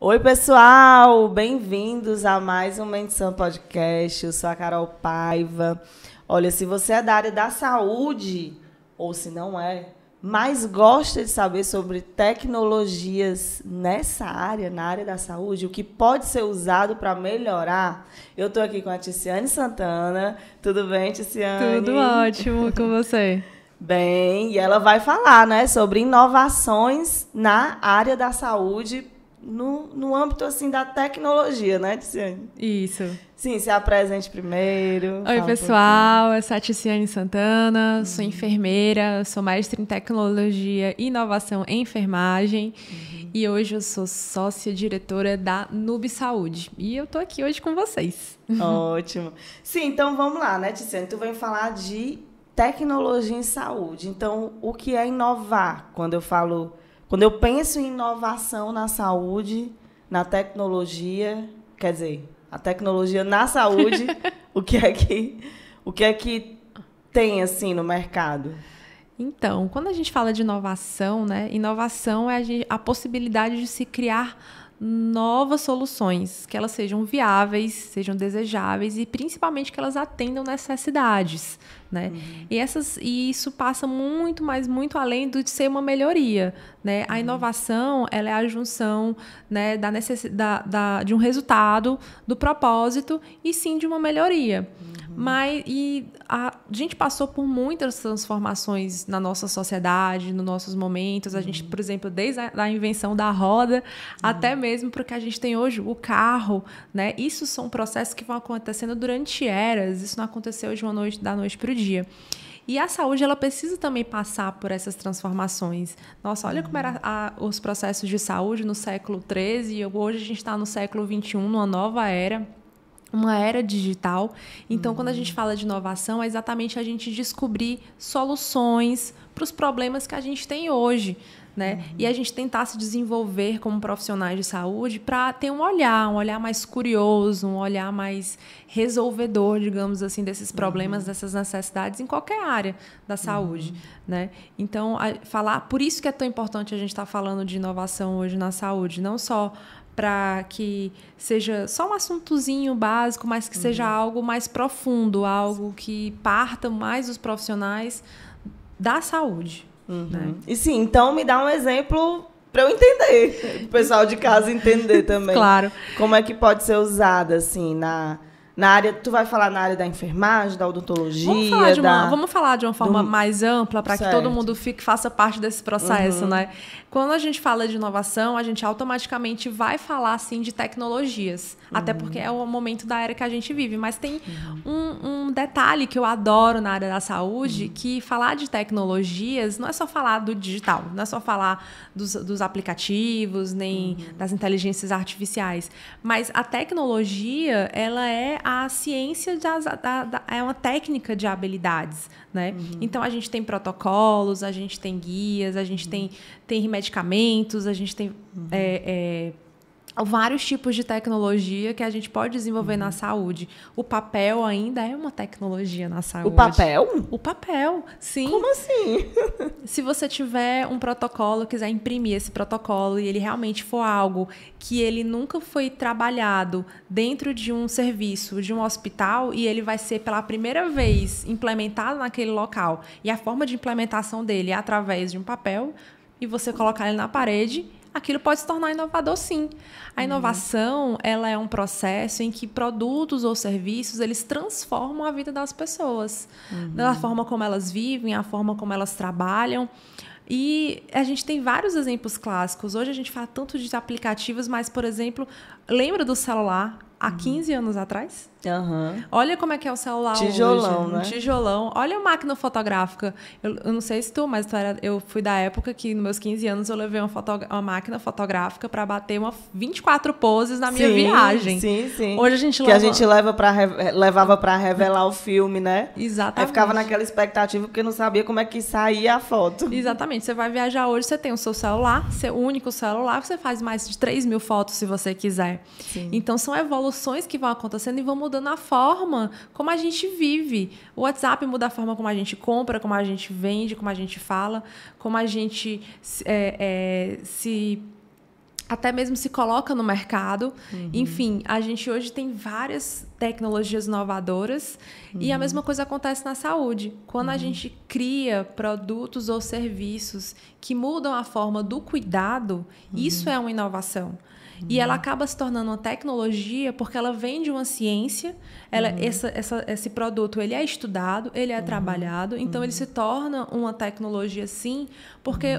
Oi, pessoal! Bem-vindos a mais um Menção Podcast. Eu sou a Carol Paiva. Olha, se você é da área da saúde, ou se não é, mas gosta de saber sobre tecnologias nessa área, na área da saúde, o que pode ser usado para melhorar, eu estou aqui com a Ticiane Santana. Tudo bem, Ticiane? Tudo ótimo com você. Bem, e ela vai falar, né, sobre inovações na área da saúde, no âmbito assim da tecnologia, né, Ticiane? Isso. Sim, se apresente primeiro. Oi, pessoal. Eu sou a Ticiane Santana, sou enfermeira, sou mestre em tecnologia e inovação em enfermagem. E hoje eu sou sócia-diretora da Nube Saúde. E eu tô aqui hoje com vocês. Ótimo. Sim, então vamos lá, né, Ticiane? Tu vem falar de tecnologia em saúde. Então, o que é inovar? Quando eu penso em inovação na saúde, na tecnologia, quer dizer, a tecnologia na saúde, o que é que tem assim no mercado? Então, quando a gente fala de inovação, né? Inovação é a possibilidade de se criar novas soluções, que elas sejam viáveis, sejam desejáveis e principalmente que elas atendam necessidades, né? E isso passa muito além de ser uma melhoria, né? A inovação, ela é a junção, né, de um resultado, do propósito e sim de uma melhoria. Mas a gente passou por muitas transformações na nossa sociedade, nos nossos momentos. A gente, por exemplo, desde a invenção da roda até mesmo para o que a gente tem hoje, o carro, né? Isso são processos que vão acontecendo durante eras. Isso não aconteceu da noite para o dia. E a saúde, ela precisa também passar por essas transformações. Nossa, olha como eram os processos de saúde no século XIII e hoje a gente está no século XXI, numa nova era. Uma era digital. Então, quando a gente fala de inovação, é exatamente a gente descobrir soluções para os problemas que a gente tem hoje, né? E a gente tentar se desenvolver como profissionais de saúde para ter um olhar mais curioso, um olhar mais resolvedor, digamos assim, desses problemas, dessas necessidades em qualquer área da saúde, né? Então, por isso que é tão importante a gente estar falando de inovação hoje na saúde, não só para que seja só um assuntozinho básico, mas que seja algo mais profundo, algo que parta mais dos profissionais da saúde. Né? E sim, então me dá um exemplo para eu entender, o pessoal de casa entender também. Claro. Como é que pode ser usada assim na área, tu vai falar na área da enfermagem, da odontologia, vamos falar de uma forma mais ampla para que todo mundo faça parte desse processo, né? Quando a gente fala de inovação, a gente automaticamente vai falar assim de tecnologias, até porque é o momento da era que a gente vive. Mas tem um detalhe que eu adoro na área da saúde, que falar de tecnologias não é só falar do digital, não é só falar dos aplicativos, nem das inteligências artificiais, mas a tecnologia, ela é a ciência é uma técnica de habilidades, né? Então a gente tem protocolos, a gente tem guias, a gente tem medicamentos, a gente tem vários tipos de tecnologia que a gente pode desenvolver na saúde. O papel ainda é uma tecnologia na saúde. O papel? O papel, sim. Como assim? Se você tiver um protocolo, quiser imprimir esse protocolo e ele realmente for algo que ele nunca foi trabalhado dentro de um serviço, de um hospital, e ele vai ser pela primeira vez implementado naquele local, e a forma de implementação dele é através de um papel, e você colocar ele na parede, aquilo pode se tornar inovador, sim. A inovação, ela é um processo em que produtos ou serviços, eles transformam a vida das pessoas. Da forma como elas vivem, a forma como elas trabalham. E a gente tem vários exemplos clássicos. Hoje a gente fala tanto de aplicativos, mas, por exemplo, lembra do celular há 15 anos atrás? Olha como é que é o celular tijolão, hoje. né? Um tijolão. Olha a máquina fotográfica. Eu não sei se tu, mas eu fui da época que, nos meus 15 anos, eu levei uma máquina fotográfica para bater 24 poses na minha viagem. Sim. Hoje a gente levava para revelar o filme, né? Exatamente. Aí ficava naquela expectativa porque não sabia como é que saía a foto. Exatamente. Você vai viajar hoje, você tem o seu celular, seu único celular, você faz mais de 3.000 fotos se você quiser. Sim. Então, são evoluções que vão acontecendo e vão mudando a forma como a gente vive. O WhatsApp muda a forma como a gente compra, como a gente vende, como a gente fala, como a gente se até mesmo se coloca no mercado. Enfim, a gente hoje tem várias tecnologias inovadoras e a mesma coisa acontece na saúde. Quando a gente cria produtos ou serviços que mudam a forma do cuidado, isso é uma inovação. E ela acaba se tornando uma tecnologia porque ela vem de uma ciência. Esse produto ele é estudado, ele é trabalhado, então ele se torna uma tecnologia sim, porque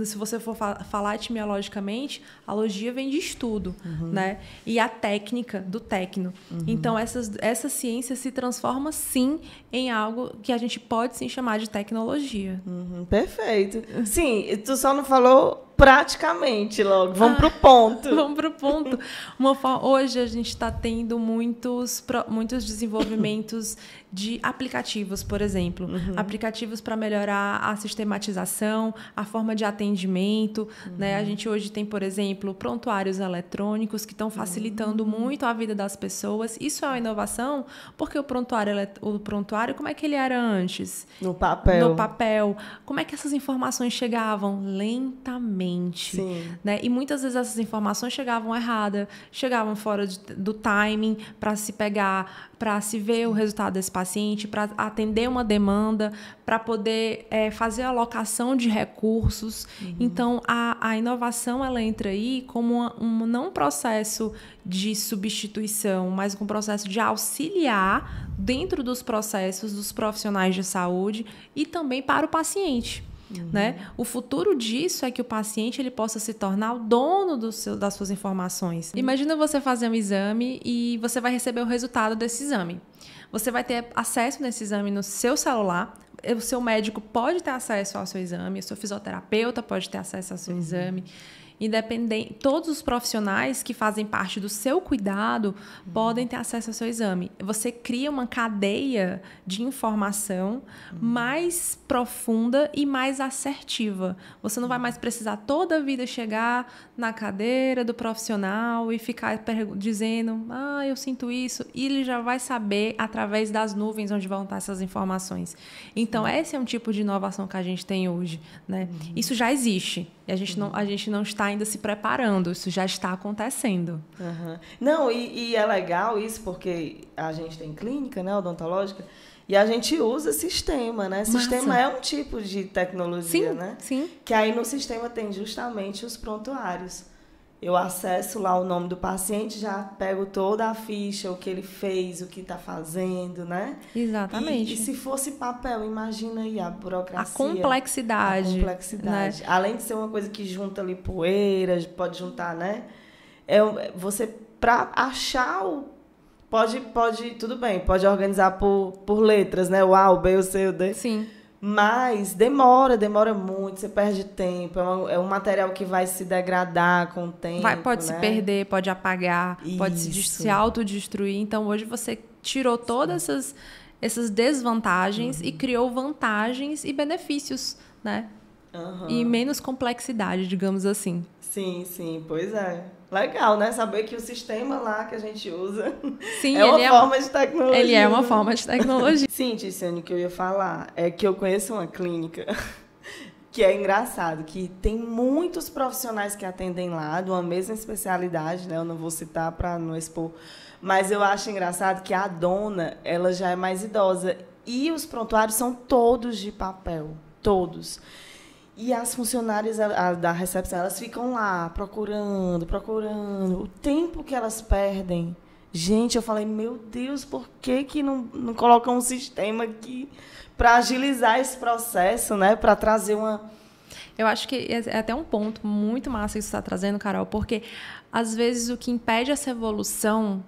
se você for falar etimologicamente, a logia vem de estudo, né? E a técnica do técnico. Então, essa ciência se transforma, sim, em algo que a gente pode, sim, chamar de tecnologia. Perfeito. Sim, tu só não falou praticamente logo. Vamos pro ponto. Vamos pro ponto. Hoje, a gente está tendo muitos desenvolvimentos de aplicativos, por exemplo. Aplicativos para melhorar a sistematização, a forma de atendimento. Né? A gente hoje tem, por exemplo, prontuários eletrônicos que estão facilitando muito a vida das pessoas. Isso é uma inovação, porque o prontuário, como é que ele era antes? No papel. No papel. Como é que essas informações chegavam? Lentamente. Né? E muitas vezes essas informações chegavam erradas, chegavam fora do timing para se pegar, para se ver o resultado desse paciente, para atender uma demanda, para poder fazer a alocação de recursos. Então, a inovação ela entra aí como não um processo de substituição, mas um processo de auxiliar dentro dos processos dos profissionais de saúde e também para o paciente. Né? O futuro disso é que o paciente ele possa se tornar o dono das suas informações. Imagina você fazer um exame e você vai receber o resultado desse exame. Você vai ter acesso nesse exame no seu celular. O seu médico pode ter acesso ao seu exame, o seu fisioterapeuta pode ter acesso ao seu exame. Independente, todos os profissionais que fazem parte do seu cuidado podem ter acesso ao seu exame. Você cria uma cadeia de informação mais profunda e mais assertiva. Você não vai mais precisar toda a vida chegar na cadeira do profissional e ficar dizendo, eu sinto isso. E ele já vai saber através das nuvens onde vão estar essas informações. Então, esse é um tipo de inovação que a gente tem hoje. Né? Isso já existe. E a gente não está ainda se preparando, isso já está acontecendo. Não, e é legal isso, porque a gente tem clínica, né, odontológica, e a gente usa sistema, né? Massa. Sistema é um tipo de tecnologia, sim, né? Sim. Que aí no sistema tem justamente os prontuários. Eu acesso lá o nome do paciente, já pego toda a ficha, o que ele fez, o que está fazendo, né? Exatamente. E se fosse papel, imagina aí a burocracia. A complexidade. Né? Além de ser uma coisa que junta ali poeira, pode juntar, né? Você, para achar o... Pode, tudo bem, pode organizar por letras, né? O A, o B, o C, o D. Sim. Mas demora muito, você perde tempo, é um material que vai se degradar com o tempo. Pode se perder, pode apagar, pode se autodestruir. Então, hoje você tirou todas essas desvantagens e criou vantagens e benefícios, né? E menos complexidade, digamos assim. Sim, pois é. Legal, né? Saber que o sistema lá que a gente usa Sim, é uma forma de tecnologia. Ele é uma forma de tecnologia. Sim, Ticiane, o que eu ia falar é que eu conheço uma clínica que é engraçado, que tem muitos profissionais que atendem lá, de uma mesma especialidade, né? Eu não vou citar para não expor, mas eu acho engraçado que a dona, ela já é mais idosa e os prontuários são todos de papel, todos. E as funcionárias da recepção, elas ficam lá procurando. O tempo que elas perdem. Gente, eu falei, meu Deus, por que não colocam um sistema aqui para agilizar esse processo, né? Para trazer uma... Eu acho que é até um ponto muito massa que você está trazendo, Carol, porque, às vezes, o que impede essa evolução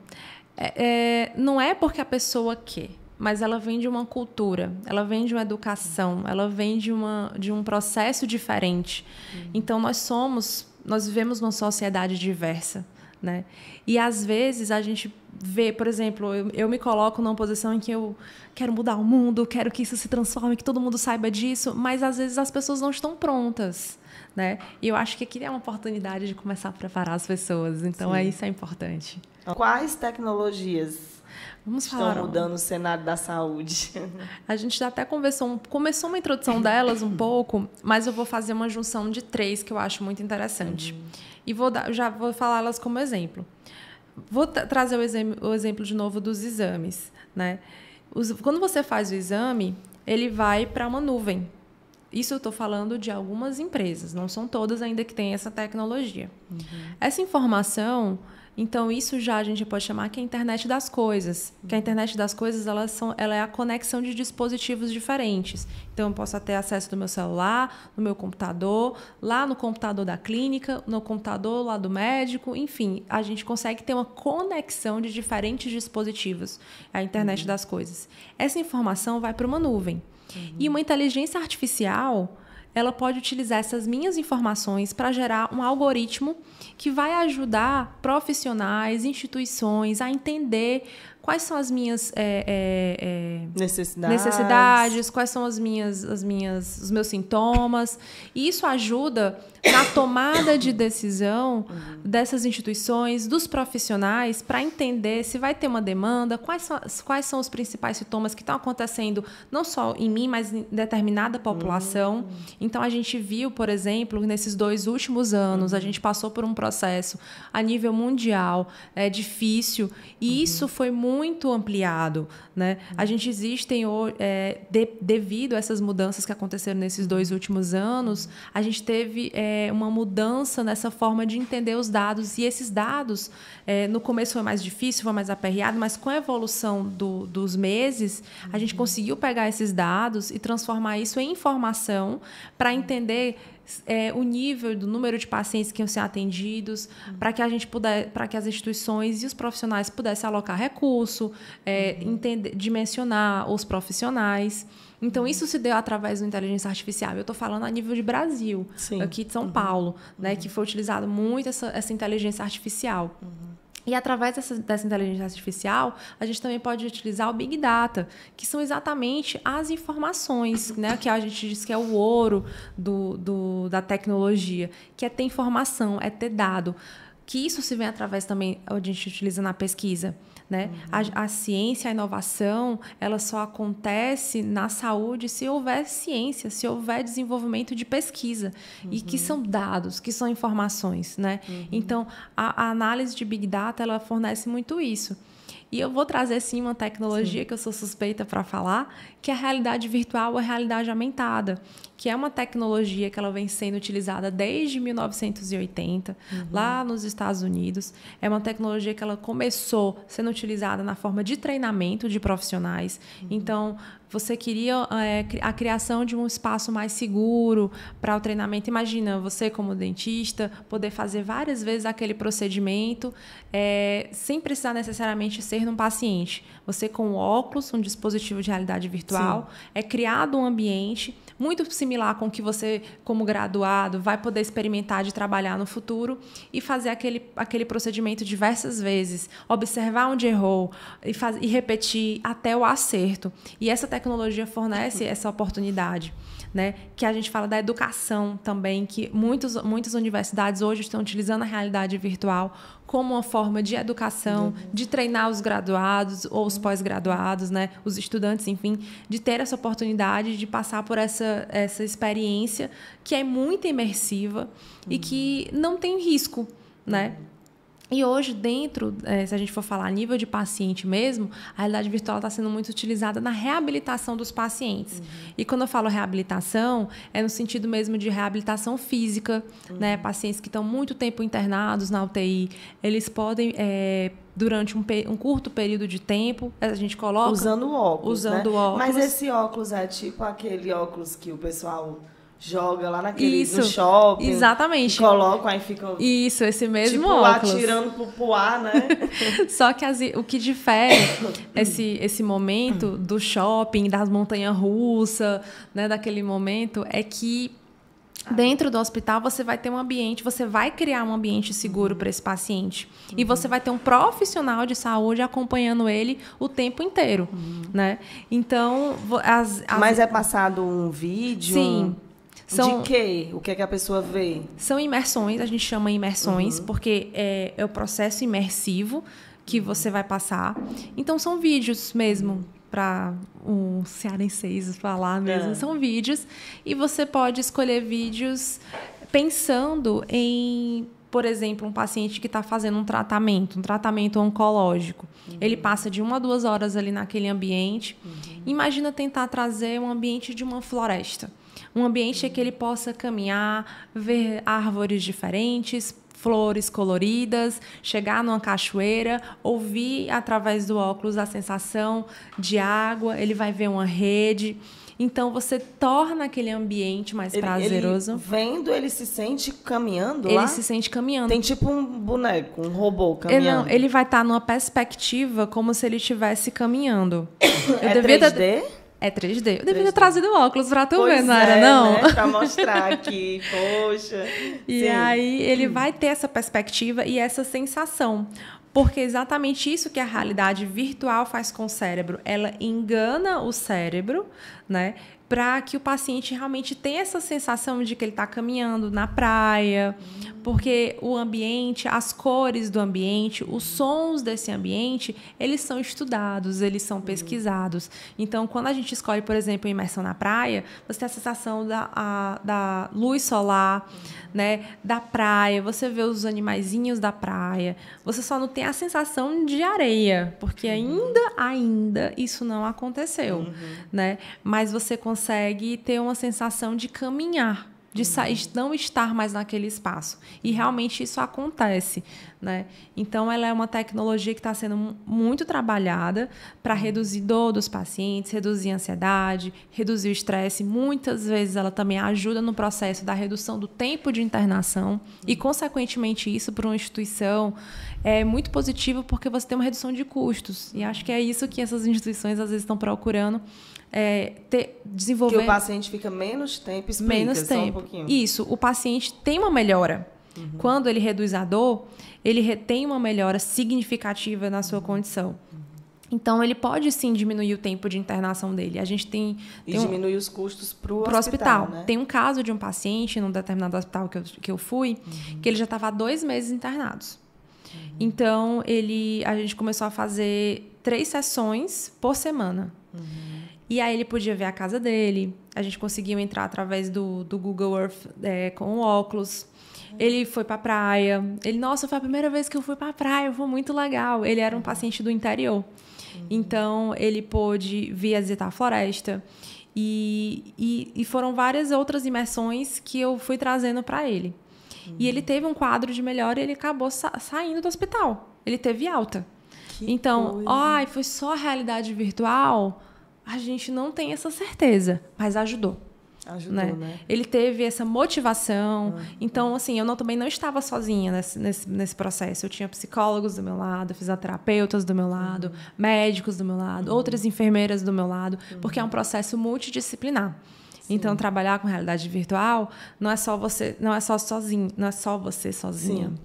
não é porque a pessoa quer, mas ela vem de uma cultura, ela vem de uma educação, ela vem de um processo diferente. Então, nós vivemos numa sociedade diversa, né? E, às vezes, a gente vê, por exemplo, eu me coloco numa posição em que eu quero mudar o mundo, quero que isso se transforme, que todo mundo saiba disso, mas, às vezes, as pessoas não estão prontas. né? E eu acho que aqui é uma oportunidade de começar a preparar as pessoas. Então, isso é importante. Quais tecnologias estão mudando o cenário da saúde? A gente já até começou uma introdução delas um pouco, mas eu vou fazer uma junção de 3 que eu acho muito interessante. E já vou falá-las como exemplo. Vou trazer o exemplo de novo dos exames, né? Quando você faz o exame, ele vai para uma nuvem. Isso eu estou falando de algumas empresas, não são todas ainda que têm essa tecnologia. Essa informação, então isso já a gente pode chamar que é a internet das coisas. Que a internet das coisas ela é a conexão de dispositivos diferentes. Então eu posso ter acesso do meu celular, no meu computador, lá no computador da clínica, no computador lá do médico, enfim, a gente consegue ter uma conexão de diferentes dispositivos. É a internet das coisas. Essa informação vai para uma nuvem. E uma inteligência artificial, ela pode utilizar essas minhas informações para gerar um algoritmo que vai ajudar profissionais, instituições a entender quais são as minhas necessidades, quais são os meus sintomas. E isso ajuda na tomada de decisão dessas instituições, dos profissionais, para entender se vai ter uma demanda, quais são os principais sintomas que estão acontecendo, não só em mim, mas em determinada população. Então, a gente viu, por exemplo, nesses 2 últimos anos, a gente passou por um processo a nível mundial difícil, e isso foi muito ampliado, né? A gente devido a essas mudanças que aconteceram nesses 2 últimos anos, a gente teve uma mudança nessa forma de entender os dados, e esses dados, no começo foi mais difícil, foi mais aperreado, mas com a evolução dos meses, a gente conseguiu pegar esses dados e transformar isso em informação para entender o nível do número de pacientes que iam ser atendidos, para que as instituições e os profissionais pudessem alocar recurso, dimensionar os profissionais. Então, isso se deu através da inteligência artificial. Eu estou falando a nível de Brasil, aqui de São Paulo, né, que foi utilizado muito essa inteligência artificial. E através dessa inteligência artificial, a gente também pode utilizar o Big Data, que são exatamente as informações, né, que a gente diz que é o ouro da tecnologia, que é ter informação, é ter dado. Que isso se vem através também, a gente utiliza na pesquisa. Né? A ciência, a inovação, ela só acontece na saúde se houver ciência, se houver desenvolvimento de pesquisa, e que são dados, que são informações. Né? Então, a análise de Big Data, ela fornece muito isso. E eu vou trazer, sim, uma tecnologia que eu sou suspeita para falar, que é a realidade virtual ou a realidade aumentada, que é uma tecnologia que ela vem sendo utilizada desde 1980, lá nos Estados Unidos. É uma tecnologia que ela começou sendo utilizada na forma de treinamento de profissionais. Então, você queria a criação de um espaço mais seguro para o treinamento. Imagina você, como dentista, poder fazer várias vezes aquele procedimento sem precisar necessariamente ser num paciente. Você, com óculos, um dispositivo de realidade virtual, é criado um ambiente muito similar com o que você, como graduado, vai poder experimentar de trabalhar no futuro e fazer aquele procedimento diversas vezes, observar onde errou e repetir até o acerto. E essa tecnologia fornece essa oportunidade. Né? Que a gente fala da educação também, que muitas universidades hoje estão utilizando a realidade virtual como uma forma de educação, de treinar os graduados ou os pós-graduados, né? Os estudantes, enfim, de ter essa oportunidade de passar por essa experiência que é muito imersiva e que não tem risco, né? E hoje, se a gente for falar a nível de paciente mesmo, a realidade virtual está sendo muito utilizada na reabilitação dos pacientes. E quando eu falo reabilitação, é no sentido mesmo de reabilitação física, né? Pacientes que estão muito tempo internados na UTI, eles podem, durante um curto período de tempo, a gente coloca... Usando óculos, né? óculos. Mas esse óculos é tipo aquele óculos que o pessoal... joga lá no shopping. Exatamente. Colocam, aí ficam... Isso, esse mesmo tipo, óculos. atirando pro ar, né? Só que o que difere esse momento do shopping, das montanhas-russas, né, daquele momento, é que dentro do hospital você vai ter um ambiente, você vai criar um ambiente seguro para esse paciente. E você vai ter um profissional de saúde acompanhando ele o tempo inteiro, né? Então... Mas é passado um vídeo? Sim. De quê? O que é que a pessoa vê? São imersões, a gente chama imersões, porque é o processo imersivo que você vai passar. Então, são vídeos mesmo, para um cearenseis falar mesmo. São vídeos, e você pode escolher vídeos pensando em, por exemplo, um paciente que está fazendo um tratamento oncológico. Ele passa de 1 a 2 horas ali naquele ambiente. Imagina tentar trazer um ambiente de uma floresta. Um ambiente em que ele possa caminhar, ver árvores diferentes, flores coloridas, chegar numa cachoeira, ouvir através do óculos a sensação de água, ele vai ver uma rede. Então, você torna aquele ambiente mais prazeroso. Ele vendo, ele se sente caminhando lá? Ele se sente caminhando. Tem tipo um boneco, um robô caminhando. Ele vai estar numa perspectiva como se ele estivesse caminhando. É 3D? É 3D. Eu devia ter trazido óculos pra tu ver, não era, era, não? Né? Pra mostrar aqui, poxa. E Sim. aí ele vai ter essa perspectiva e essa sensação. Porque é exatamente isso que a realidade virtual faz com o cérebro. Ela engana o cérebro, né, para que o paciente realmente tenha essa sensação de que ele está caminhando na praia, porque o ambiente, as cores do ambiente, os sons desse ambiente, eles são estudados, eles são pesquisados. Então, quando a gente escolhe, por exemplo, a imersão na praia, você tem a sensação da luz solar, né, da praia, você vê os animaizinhos da praia, você só não tem a sensação de areia, porque ainda isso não aconteceu, né? Mas você consegue ter uma sensação de caminhar, de não estar mais naquele espaço. E realmente isso acontece, né? Então, ela é uma tecnologia que está sendo muito trabalhada para reduzir dor dos pacientes, reduzir a ansiedade, reduzir o estresse. Muitas vezes ela também ajuda no processo da redução do tempo de internação e, consequentemente, isso para uma instituição é muito positivo porque você tem uma redução de custos. E acho que é isso que essas instituições às vezes estão procurando. Desenvolver... Que o paciente fica menos tempo, explica menos só tempo. um pouquinho. Isso, o paciente tem uma melhora. Quando ele reduz a dor, ele tem uma melhora significativa na sua condição. Então, ele pode sim diminuir o tempo de internação dele. A gente tem diminuir os custos para o hospital. né? Tem um caso de um paciente num determinado hospital que eu fui, que ele já estava há 2 meses internados. Então, a gente começou a fazer 3 sessões por semana. E aí ele podia ver a casa dele. A gente conseguiu entrar através do Google Earth com óculos. Ele foi para a praia. Nossa, foi a primeira vez que eu fui para a praia. Foi muito legal. Ele era um paciente do interior. Então, ele pôde visitar a floresta. E foram várias outras imersões que eu fui trazendo para ele. E ele teve um quadro de melhora e ele acabou saindo do hospital. Ele teve alta. Então, foi só a realidade virtual? A gente não tem essa certeza, mas ajudou. Ajudou, né? Ele teve essa motivação. Então, assim, eu também não estava sozinha nesse processo. Eu tinha psicólogos do meu lado, fisioterapeutas do meu lado, médicos do meu lado, outras enfermeiras do meu lado, porque é um processo multidisciplinar. Sim. Então, trabalhar com realidade virtual não é só você sozinha. Sim.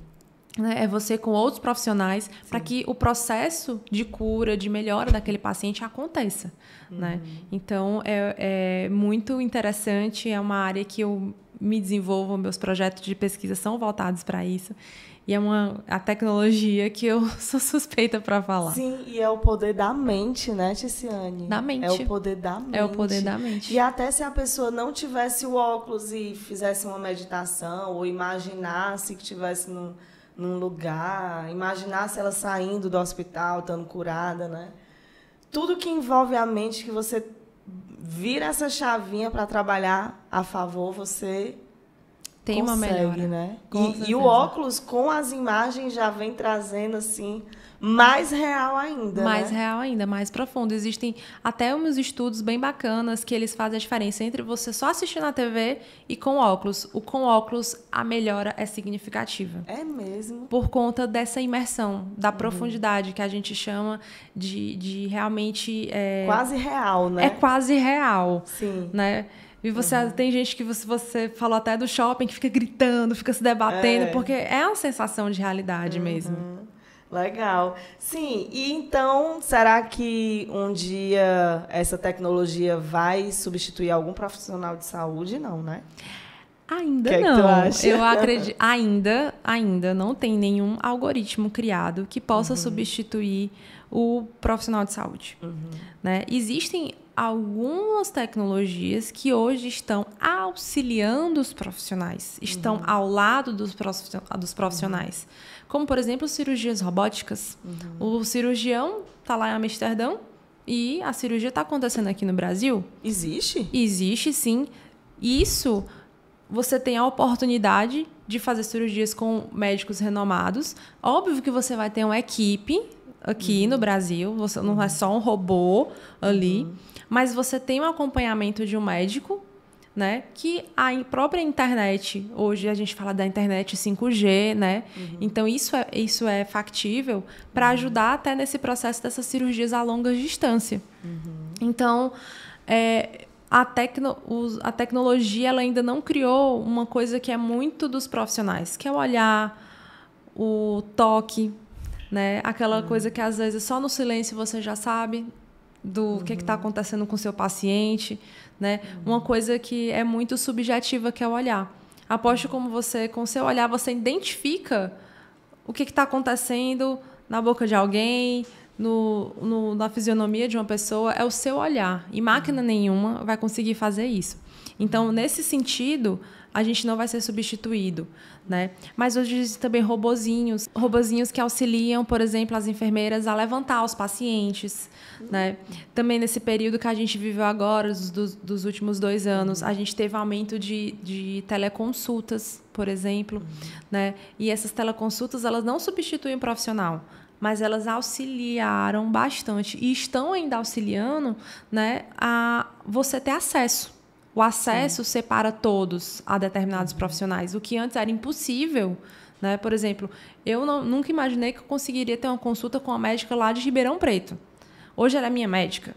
É você com outros profissionais para que o processo de cura, de melhora daquele paciente aconteça. Né? Então, é muito interessante, é uma área que eu me desenvolvo, meus projetos de pesquisa são voltados para isso. E é a tecnologia que eu sou suspeita para falar. Sim, e é o poder da mente, né, Ticiane? Da mente. É o poder da mente. É o poder da mente. E até se a pessoa não tivesse o óculos e fizesse uma meditação, ou imaginasse que estivesse num lugar, imaginasse ela saindo do hospital, estando curada, né? Tudo que envolve a mente, que você vira essa chavinha para trabalhar a favor, você tem uma melhora, né? E o óculos com as imagens já vem trazendo assim mais real ainda, mais né? real ainda, mais profundo. Existem até uns estudos bem bacanas que eles fazem a diferença entre você só assistir na TV e com óculos. Com óculos a melhora é significativa. É mesmo? Por conta dessa imersão, da profundidade que a gente chama de realmente quase real, né? É quase real. Sim. Né? E tem gente que você falou até do shopping que fica gritando, fica se debatendo, porque é uma sensação de realidade mesmo. Legal. Sim, e então, será que um dia essa tecnologia vai substituir algum profissional de saúde? Não, né? Ainda Que não. tu acha? Eu acredito. Ainda não tem nenhum algoritmo criado que possa substituir o profissional de saúde. Né? Existem algumas tecnologias que hoje estão auxiliando os profissionais, estão ao lado dos profissionais. Como, por exemplo, cirurgias robóticas. O cirurgião está lá em Amsterdã e a cirurgia está acontecendo aqui no Brasil. Existe? Existe, sim. Isso, você tem a oportunidade de fazer cirurgias com médicos renomados. Óbvio que você vai ter uma equipe aqui no Brasil, você não é só um robô ali, mas você tem um acompanhamento de um médico, né? Que a própria internet, hoje a gente fala da internet 5G, né? Então, isso é factível para ajudar até nesse processo dessas cirurgias a longa distância. Então, a tecnologia ela ainda não criou uma coisa que é muito dos profissionais, que é o olhar, o toque, né? Aquela coisa que às vezes só no silêncio você já sabe do que está acontecendo com o seu paciente, né? Uma coisa que é muito subjetiva, que é o olhar. Aposto como você, com o seu olhar, você identifica o que está acontecendo na boca de alguém, na fisionomia de uma pessoa, é o seu olhar. E máquina nenhuma vai conseguir fazer isso. Então, nesse sentido, a gente não vai ser substituído, né? Mas hoje existem também robozinhos que auxiliam, por exemplo, as enfermeiras a levantar os pacientes, né? Também nesse período que a gente viveu agora, dos últimos 2 anos, a gente teve aumento de teleconsultas, por exemplo, né? E essas teleconsultas, elas não substituem o profissional, mas elas auxiliaram bastante e estão ainda auxiliando, né, a você ter acesso. O acesso separa todos a determinados profissionais, o que antes era impossível, né? Por exemplo, eu nunca imaginei que eu conseguiria ter uma consulta com uma médica lá de Ribeirão Preto. Hoje ela é minha médica,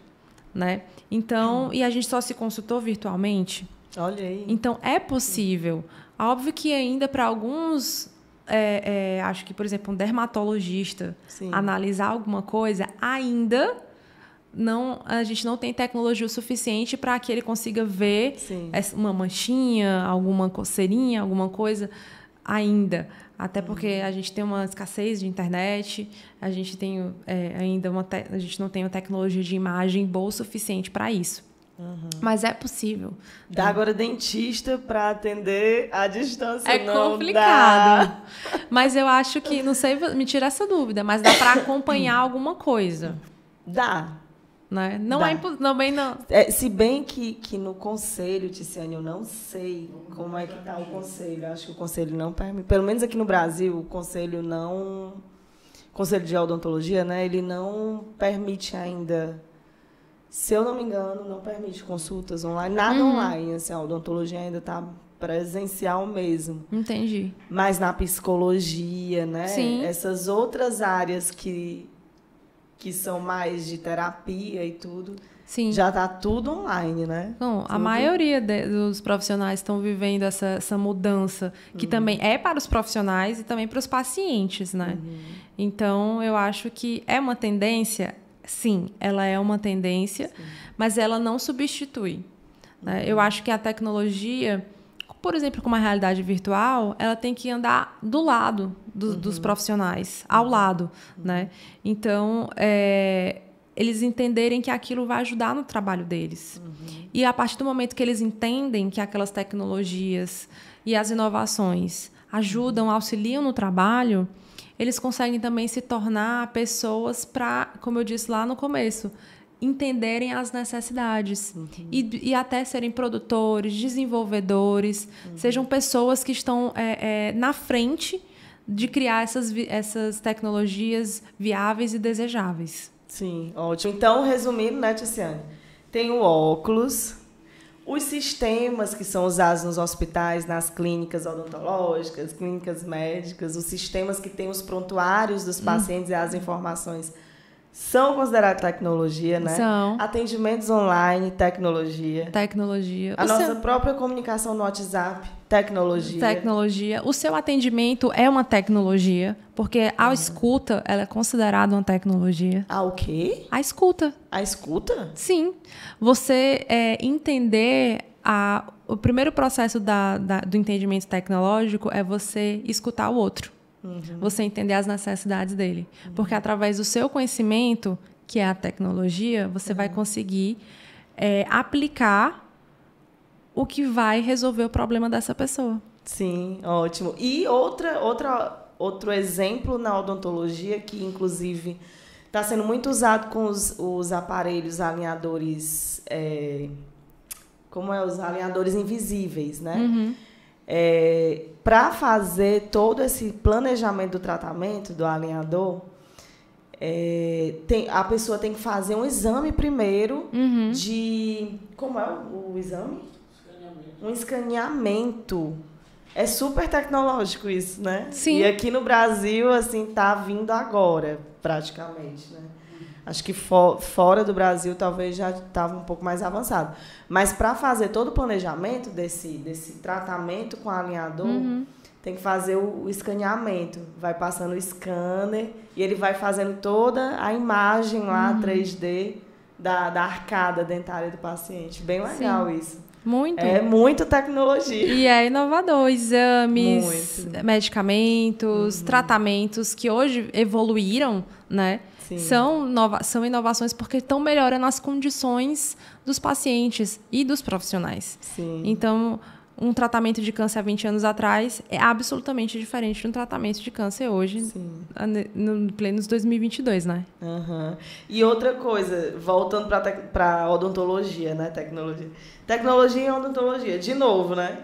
né? Então, e a gente só se consultou virtualmente. Olha aí. Então, é possível. Óbvio que ainda para alguns... acho que, por exemplo, um dermatologista analisar alguma coisa, ainda a gente não tem tecnologia o suficiente para que ele consiga ver uma manchinha, alguma coceirinha, alguma coisa ainda. Até porque a gente tem uma escassez de internet, a gente tem ainda a gente não tem uma tecnologia de imagem boa o suficiente para isso. Mas é possível. Dá agora dentista para atender à distância. É complicado. Mas eu acho que, não sei, me tira essa dúvida, mas dá para acompanhar alguma coisa. Dá. Né? Não Dá. é também não. Se bem que no conselho, Ticiane, eu não sei como é que está o conselho. Acho que o conselho não permite. Pelo menos aqui no Brasil, o conselho não. O conselho de odontologia, né? Ele não permite ainda. Se eu não me engano, não permite consultas online. Nada online. Assim, a odontologia ainda está presencial mesmo. Entendi. Mas na psicologia, né? Sim. Essas outras áreas que são mais de terapia e tudo, já está tudo online, né? Não, a maioria dos profissionais estão vivendo essa mudança, que também é para os profissionais e também para os pacientes, né? Então, eu acho que é uma tendência, sim, ela é uma tendência, mas ela não substitui. Né? Eu acho que a tecnologia, por exemplo, com uma realidade virtual, ela tem que andar do lado dos profissionais, ao lado, né? Então, eles entenderem que aquilo vai ajudar no trabalho deles. E a partir do momento que eles entendem que aquelas tecnologias e as inovações ajudam, auxiliam no trabalho, eles conseguem também se tornar pessoas para, como eu disse lá no começo, entenderem as necessidades e até serem produtores, desenvolvedores, sejam pessoas que estão na frente de criar essas tecnologias viáveis e desejáveis. Sim, ótimo. Então, resumindo, né, Ticiane? Tem o óculos, os sistemas que são usados nos hospitais, nas clínicas odontológicas, clínicas médicas, os sistemas que têm os prontuários dos pacientes e as informações são considerados tecnologia, né? São. Atendimentos online, tecnologia. Tecnologia. A nossa própria comunicação no WhatsApp, Tecnologia. O seu atendimento é uma tecnologia, porque a escuta, ela é considerada uma tecnologia. O quê? A escuta. A escuta? Sim. Você entender... O primeiro processo do entendimento tecnológico é você escutar o outro. Você entender as necessidades dele. Porque através do seu conhecimento, que é a tecnologia, você vai conseguir aplicar o que vai resolver o problema dessa pessoa. Sim, ótimo. E outro exemplo na odontologia, que inclusive está sendo muito usado com os aparelhos alinhadores, os alinhadores invisíveis, né? Para fazer todo esse planejamento do tratamento do alinhador, a pessoa tem que fazer um exame primeiro de... Como é o exame? Um escaneamento. É super tecnológico isso, né? Sim. E aqui no Brasil, assim, tá vindo agora, praticamente, né? Acho que fora do Brasil talvez já estava um pouco mais avançado. Mas para fazer todo o planejamento desse tratamento com alinhador, tem que fazer o escaneamento. Vai passando o scanner e ele vai fazendo toda a imagem lá 3D da arcada dentária do paciente. Bem legal isso. Muito. É muito tecnologia. E é inovador. Exames, medicamentos, tratamentos que hoje evoluíram, né? Sim. São inovações porque estão melhorando as condições dos pacientes e dos profissionais. Sim. Então, um tratamento de câncer há 20 anos atrás é absolutamente diferente de um tratamento de câncer hoje, no plenos 2022, né? E outra coisa, voltando para odontologia, né? Tecnologia e odontologia, de novo, né?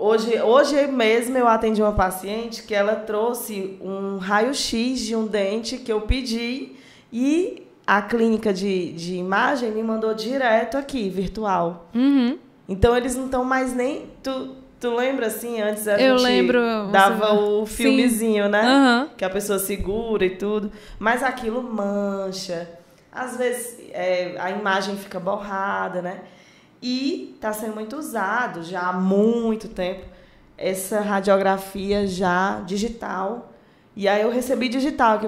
Hoje mesmo eu atendi uma paciente que ela trouxe um raio-x de um dente que eu pedi e a clínica de imagem me mandou direto aqui, virtual. Então, eles não estão mais nem... Tu lembra, assim, antes Eu lembro, dava o filmezinho, sim, né? Que a pessoa segura e tudo. Mas aquilo mancha. Às vezes, a imagem fica borrada, né? E está sendo muito usado já há muito tempo essa radiografia já digital. E aí eu recebi digital aqui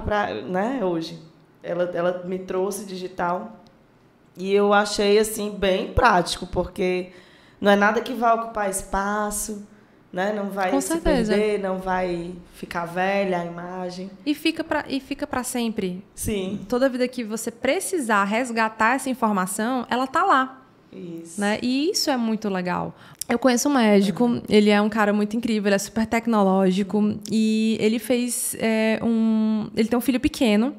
hoje. Ela me trouxe digital. E eu achei, assim, bem prático, porque não é nada que vai ocupar espaço, né? Não vai se perder, não vai ficar velha a imagem. E fica para sempre. Sim. Toda vida que você precisar resgatar essa informação, ela tá lá. Isso. Né? E isso é muito legal. Eu conheço um médico, ele é um cara muito incrível, ele é super tecnológico e ele fez ele tem um filho pequeno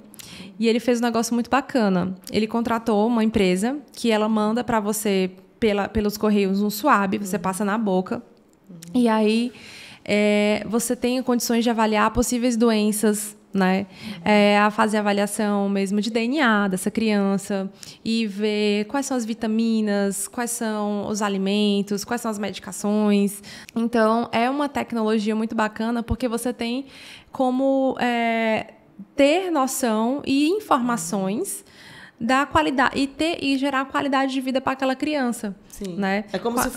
e ele fez um negócio muito bacana. Ele contratou uma empresa que ela manda para você pelos correios um swab, você passa na boca e aí você tem condições de avaliar possíveis doenças, né? A fazer a avaliação mesmo de DNA dessa criança e ver quais são as vitaminas, quais são os alimentos, quais são as medicações. Então, é uma tecnologia muito bacana porque você tem como ter noção e informações da qualidade e gerar qualidade de vida para aquela criança. Sim. Né? É como se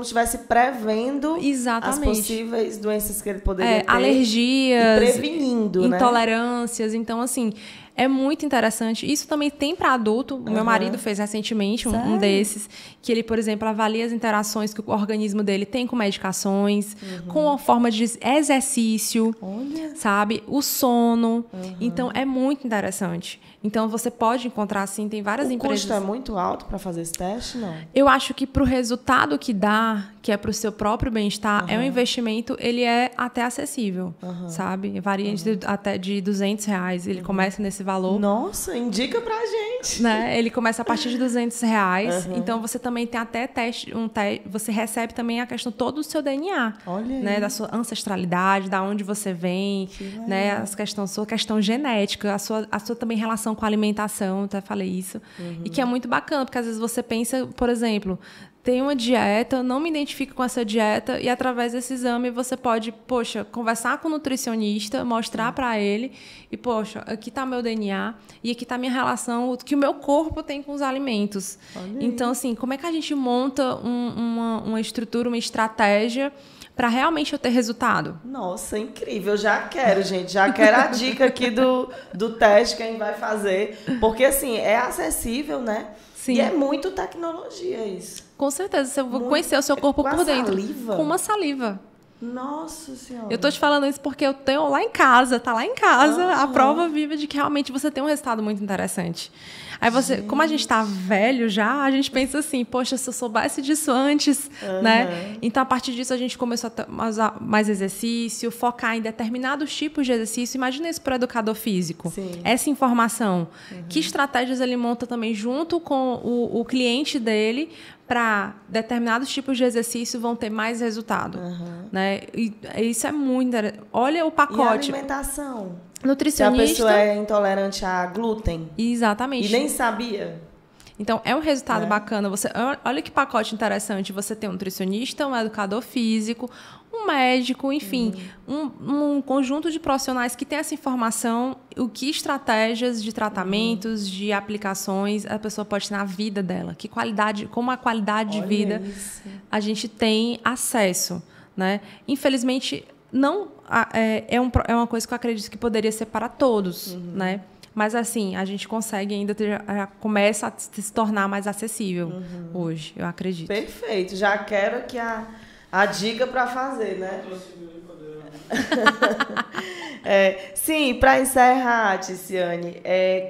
estivesse prevendo as possíveis doenças que ele poderia ter. Alergias. E prevenindo, intolerâncias. Né? Então, assim, é muito interessante. Isso também tem para adulto. O meu marido fez recentemente um desses, que ele, por exemplo, avalia as interações que o organismo dele tem com medicações, com a forma de exercício, sabe? O sono. Então, é muito interessante. Então, você pode encontrar, assim, tem várias empresas... O custo é muito alto para fazer esse teste, não? Eu acho que para o resultado que dá, que é para o seu próprio bem-estar, é um investimento, ele é até acessível, sabe? Varia até de R$200, ele começa nesse valor. Nossa, indica pra gente! Né? Ele começa a partir de R$200, então você também tem até você recebe também a questão todo do seu DNA, né? Da sua ancestralidade, da onde você vem, né? Sua questão genética, a sua também relação com a alimentação, até falei isso. E que é muito bacana, porque às vezes você pensa, por exemplo, tem uma dieta, não me identifico com essa dieta, e através desse exame você pode, conversar com o nutricionista, mostrar para ele, e, aqui está meu DNA, e aqui está minha relação, o que o meu corpo tem com os alimentos. Então, assim, como é que a gente monta uma estrutura, uma estratégia para realmente eu ter resultado. Nossa, incrível. Já quero, gente. Já quero a dica aqui do teste que a gente vai fazer. Porque, assim, é acessível, né? Sim. E é muito tecnologia isso. Com certeza. Você vai conhecer o seu corpo por dentro. Saliva? Com uma saliva. Nossa Senhora. Eu tô te falando isso porque eu tenho lá em casa, tá lá em casa, a prova viva de que realmente você tem um resultado muito interessante. Aí você, como a gente tá velho já, a gente pensa assim, poxa, se eu soubesse disso antes, né? Então, a partir disso, a gente começou a usar mais exercício, focar em determinados tipos de exercício. Imagina isso para o educador físico. Sim. Essa informação. Que estratégias ele monta também junto com o cliente dele para determinados tipos de exercício vão ter mais resultado. Né? E isso é muito interessante. Olha o pacote. E a alimentação? Nutricionista. Se a pessoa é intolerante a glúten. Exatamente. E nem sabia. Então, é um resultado bacana. Olha que pacote interessante. Você tem um nutricionista, um educador físico, um médico, enfim, um conjunto de profissionais que tem essa informação, o que estratégias de tratamentos, de aplicações a pessoa pode ter na vida dela, que qualidade, como a qualidade de vida a gente tem acesso, né? Infelizmente, não é uma coisa que eu acredito que poderia ser para todos, né? Mas, assim, a gente consegue ainda começa a se tornar mais acessível hoje, eu acredito. Perfeito. Já quero aqui a dica para fazer, né? Sim, para encerrar, Ticiane,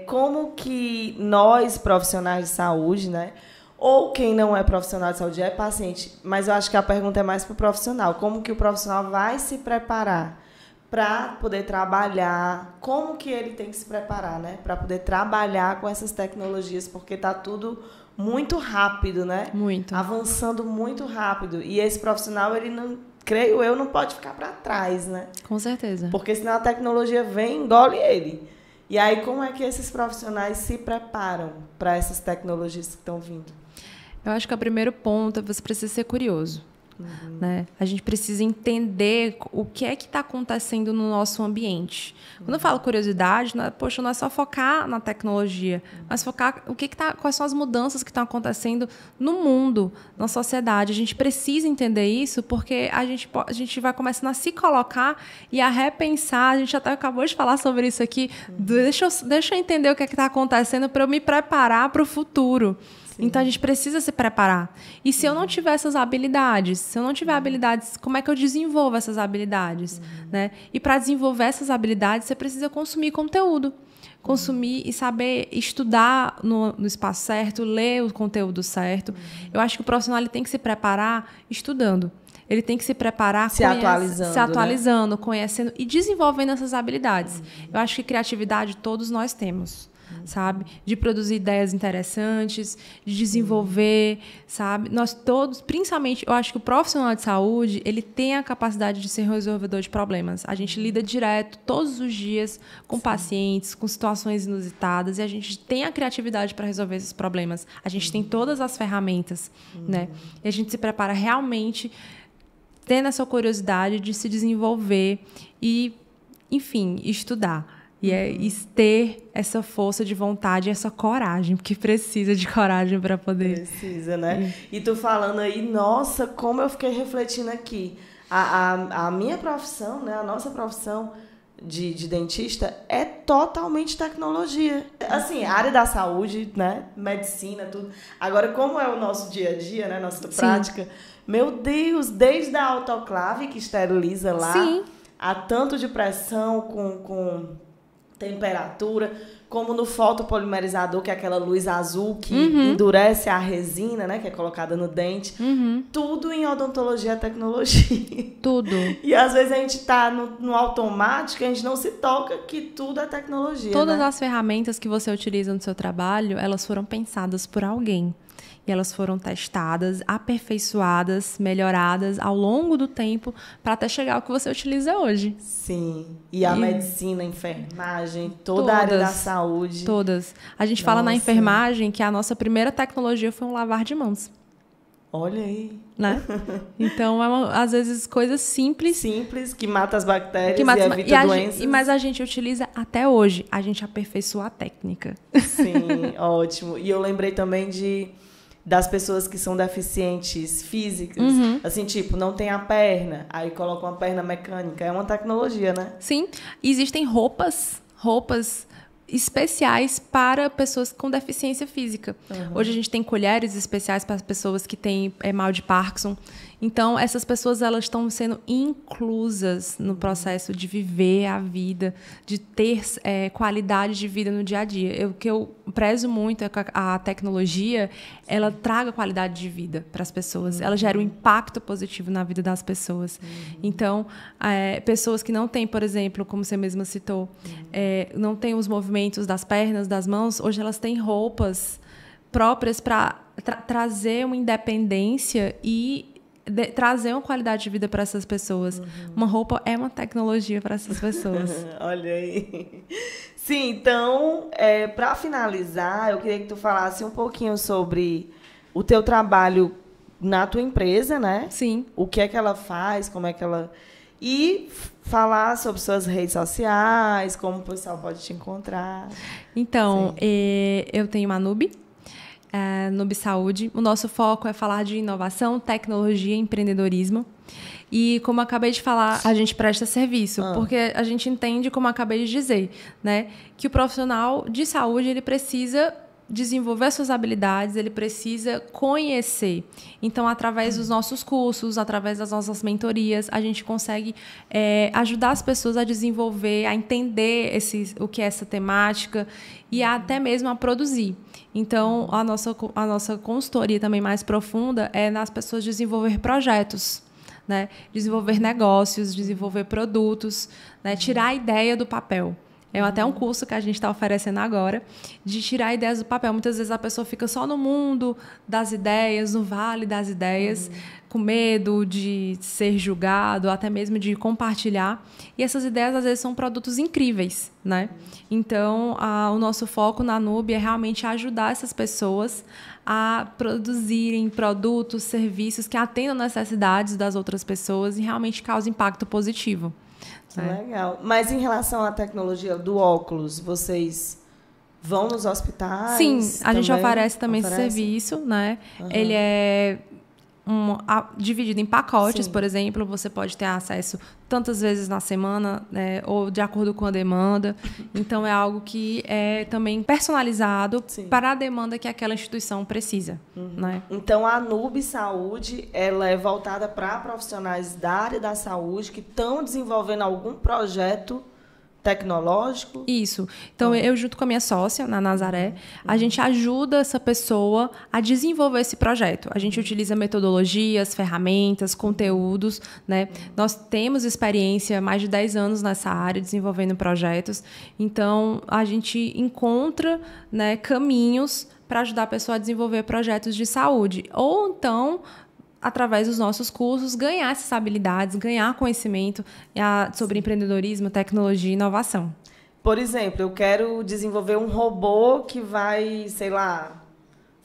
como que nós, profissionais de saúde, né? Ou quem não é profissional de saúde é paciente, mas eu acho que a pergunta é mais para o profissional. Como que o profissional vai se preparar para poder trabalhar, como que ele tem que se preparar, né? Para poder trabalhar com essas tecnologias, porque está tudo muito rápido, né? Muito. Avançando muito rápido. E esse profissional, ele não, creio eu, não pode ficar para trás, né? Com certeza. Porque senão a tecnologia vem e engole ele. E aí, como é que esses profissionais se preparam para essas tecnologias que estão vindo? Eu acho que o primeiro ponto é você precisa ser curioso. Né? A gente precisa entender o que é que está acontecendo no nosso ambiente. Quando eu falo curiosidade, não é só focar na tecnologia, mas focar quais são as mudanças que estão acontecendo no mundo, na sociedade. A gente precisa entender isso porque a gente vai começando a se colocar e a repensar. A gente até acabou de falar sobre isso aqui. Deixa eu entender o que é que está acontecendo para eu me preparar para o futuro. Sim. Então, a gente precisa se preparar. E se eu não tiver essas habilidades, se eu não tiver habilidades, como é que eu desenvolvo essas habilidades? Né? E para desenvolver essas habilidades, você precisa consumir conteúdo. Consumir e saber estudar no espaço certo, ler o conteúdo certo. Eu acho que o profissional ele tem que se preparar estudando. Ele tem que se preparar se atualizando, né? Conhecendo e desenvolvendo essas habilidades. Eu acho que criatividade todos nós temos. Sabe? De produzir ideias interessantes, de desenvolver, sabe? Nós todos, principalmente, eu acho que o profissional de saúde, ele tem a capacidade de ser resolvedor de problemas. A gente lida direto, todos os dias, com pacientes, com situações inusitadas, e a gente tem a criatividade para resolver esses problemas. A gente tem todas as ferramentas, né? E a gente se prepara realmente tendo essa curiosidade de se desenvolver e, enfim, estudar. E é ter essa força de vontade, essa coragem, porque precisa de coragem para poder... Precisa, né? E tu falando aí, nossa, como eu fiquei refletindo aqui. A minha profissão, né, a nossa profissão de dentista é totalmente tecnologia. Assim, a área da saúde, né, medicina, tudo. Agora, como é o nosso dia a dia, né, nossa prática, meu Deus, desde a autoclave que esteriliza lá, a tanto de pressão com temperatura, como no fotopolimerizador, que é aquela luz azul que endurece a resina, né, que é colocada no dente. Tudo em odontologia é tecnologia. Tudo. E às vezes a gente está no automático, a gente não se toca que tudo é tecnologia. Todas né? as ferramentas que você utiliza no seu trabalho, elas foram pensadas por alguém. E elas foram testadas, aperfeiçoadas, melhoradas ao longo do tempo para até chegar ao que você utiliza hoje. Sim. E a medicina, a enfermagem, toda a área da saúde. Todas. A gente fala na enfermagem que a nossa primeira tecnologia foi um lavar de mãos. Olha aí. Né? Então, às vezes, coisas simples. Simples, que mata as bactérias e evita doenças. Mas a gente utiliza até hoje. A gente aperfeiçoa a técnica. Sim, ótimo. E eu lembrei também de das pessoas que são deficientes físicas, assim, tipo, não tem a perna, aí coloca uma perna mecânica, é uma tecnologia, né? Sim, existem roupas especiais para pessoas com deficiência física. Hoje a gente tem colheres especiais para pessoas que têm mal de Parkinson. Então, essas pessoas elas estão sendo inclusas no processo de viver a vida, de ter qualidade de vida no dia a dia. O que eu prezo muito é que a tecnologia ela traga qualidade de vida para as pessoas. Ela gera um impacto positivo na vida das pessoas. Então, pessoas que não têm, por exemplo, como você mesma citou, não têm os movimentos das pernas, das mãos, hoje elas têm roupas próprias para trazer uma independência e trazer uma qualidade de vida para essas pessoas. Uma roupa é uma tecnologia para essas pessoas. Olha aí. Sim, então, para finalizar, eu queria que tu falasse um pouquinho sobre o teu trabalho na tua empresa, né? Sim. O que é que ela faz, como é que ela... E falar sobre suas redes sociais, como o pessoal pode te encontrar. Então, eu tenho uma Nube Saúde. O nosso foco é falar de inovação, tecnologia e empreendedorismo. E, como eu acabei de falar, a gente presta serviço, porque a gente entende, como eu acabei de dizer, né, que o profissional de saúde ele precisa desenvolver suas habilidades, ele precisa conhecer. Então, através dos nossos cursos, através das nossas mentorias, a gente consegue ajudar as pessoas a desenvolver, a entender o que é essa temática e até mesmo a produzir. Então, a nossa consultoria também mais profunda é nas pessoas desenvolver projetos, né? Desenvolver negócios, desenvolver produtos, né? Tirar a ideia do papel. É até um curso que a gente está oferecendo agora, de tirar ideias do papel. Muitas vezes a pessoa fica só no mundo das ideias, no vale das ideias, com medo de ser julgado, até mesmo de compartilhar. E essas ideias, às vezes, são produtos incríveis, né? Então, o nosso foco na Nube é realmente ajudar essas pessoas a produzirem produtos, serviços que atendam necessidades das outras pessoas e realmente causem impacto positivo. Legal. Mas em relação à tecnologia do óculos, vocês vão nos hospitais? Sim, a gente oferece também esse serviço, né? Ele é dividido em pacotes, por exemplo, você pode ter acesso tantas vezes na semana, né, ou de acordo com a demanda. Então, é algo que é também personalizado para a demanda que aquela instituição precisa. Né? Então, a Nube Saúde ela é voltada para profissionais da área da saúde que estão desenvolvendo algum projeto tecnológico? Isso. Então, eu junto com a minha sócia, na Nazaré, a gente ajuda essa pessoa a desenvolver esse projeto. A gente utiliza metodologias, ferramentas, conteúdos, né? Nós temos experiência, mais de 10 anos nessa área, desenvolvendo projetos. Então, a gente encontra, né, caminhos para ajudar a pessoa a desenvolver projetos de saúde. Ou, então, através dos nossos cursos, ganhar essas habilidades, ganhar conhecimento sobre empreendedorismo, tecnologia e inovação. Por exemplo, eu quero desenvolver um robô que vai, sei lá,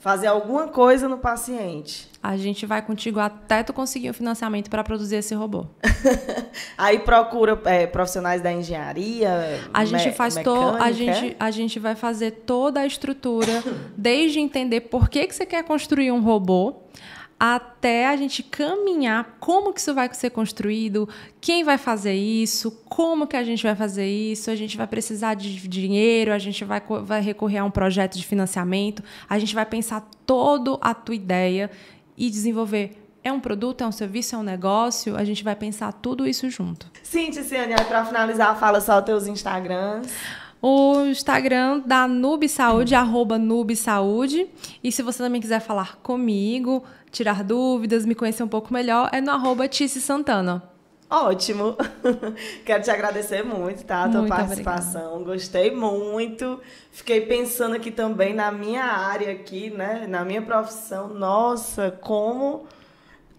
fazer alguma coisa no paciente. A gente vai contigo até tu conseguir o financiamento para produzir esse robô. Aí procura profissionais da engenharia, a gente faz mecânica. A gente vai fazer toda a estrutura, desde entender por que você quer construir um robô, até a gente caminhar como que isso vai ser construído, quem vai fazer isso, como que a gente vai fazer isso, a gente vai precisar de dinheiro, a gente vai recorrer a um projeto de financiamento, a gente vai pensar toda a tua ideia e desenvolver. É um produto, é um serviço, é um negócio, a gente vai pensar tudo isso junto. Sim, Ticiane, para finalizar, fala só os teus Instagrams. O Instagram da Nube Saúde, @NubeSaúde. E se você também quiser falar comigo, tirar dúvidas, me conhecer um pouco melhor, é no @TiciSantana. Ótimo. Quero te agradecer muito, tá? A tua participação. Obrigada. Gostei muito. Fiquei pensando aqui também na minha área aqui, né? Na minha profissão. Nossa, como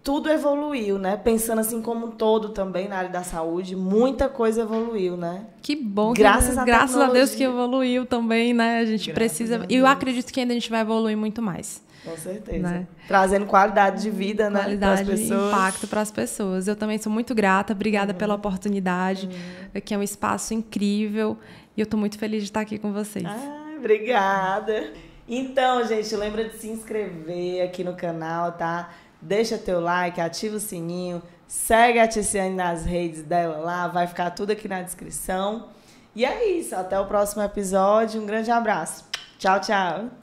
tudo evoluiu, né? Pensando assim como um todo também na área da saúde, muita coisa evoluiu, né? Que bom. Graças a Deus que evoluiu também, né? A gente precisa... E eu acredito que ainda a gente vai evoluir muito mais. Com certeza. Né? Trazendo qualidade de vida, né, para as pessoas. Qualidade e impacto para as pessoas. Eu também sou muito grata. Obrigada pela oportunidade. Aqui é um espaço incrível. E eu estou muito feliz de estar aqui com vocês. Obrigada. Então, gente, lembra de se inscrever aqui no canal, tá? Deixa teu like, ativa o sininho, segue a Ticiane nas redes dela lá, vai ficar tudo aqui na descrição. E é isso, até o próximo episódio. Um grande abraço. Tchau, tchau.